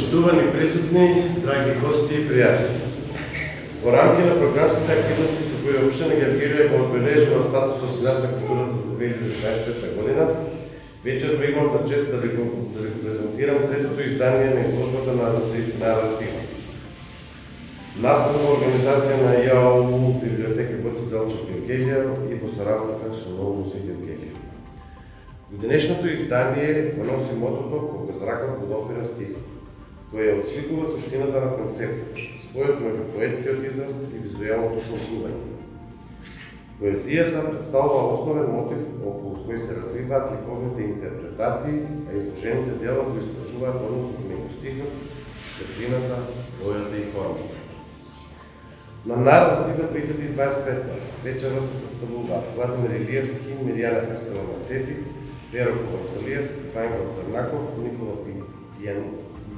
Почитувани присутни, драги гости и пријатели. Во рамки на програмските активности со кои општина Гевгелија го одбележува статусот град на културата за 2025 година, вечерва имам за чест да ви го презентирам третото издание на изложбата на наратива. Наставна организација на ЈАОУ Библиотека Гоце Делчев Гевгелија и во соработка со Нов музеј Гевгелија. Годинешното издание го носи мотото "Кога зракот го допира стихот", која отсликува суштината на концептот, спојот меѓу поетскиот израз и визуелното создување. Поезијата представува основен мотив околу кој се развиваат ликовните интерпретации, а изложените дела го истражуваат односот меѓу стихот, светлината, бојата и формата. На наратива 2025 вечерва се представуваат Владимир Илиевски, Миријана Христова Масети, Веро Ковацалиев, Ивангел Срнаков, Никола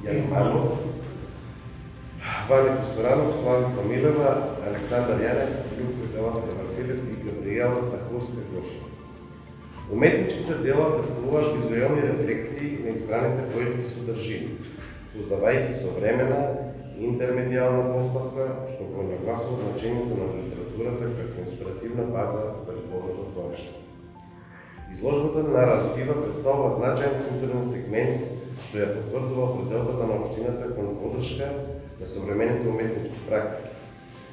Јанманов, Вани Косторанов, Славица Милева, Александар Јанев, Љупко Беласка Василев и Габриела Стаховска-Гошева. Уметничките дела представуваат визуелни рефлексии на избраните поетски содржини, создавајќи современа интермедијална поставка, што го нагласува значењето на литературата како инспиративна база за ликовното творештво. Изложбата на наратива представува значаен културен сегмент, што ја потврдува определбата на општината кон поддршка на современите уметнички практики.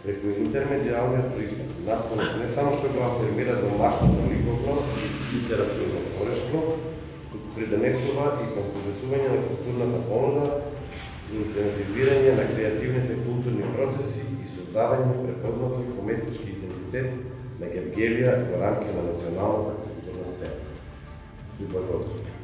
Преку интермедијалниот пристап, настанот не само што го афирмира домашното ликовно и литературно творештво, туку придонесува и конституирање на културната понуда, интензивирање на креативните културни процеси и создавање препознатлив уметнички идентитет на Гевгелија во рамки на националната културна сцена. Ви благодарам.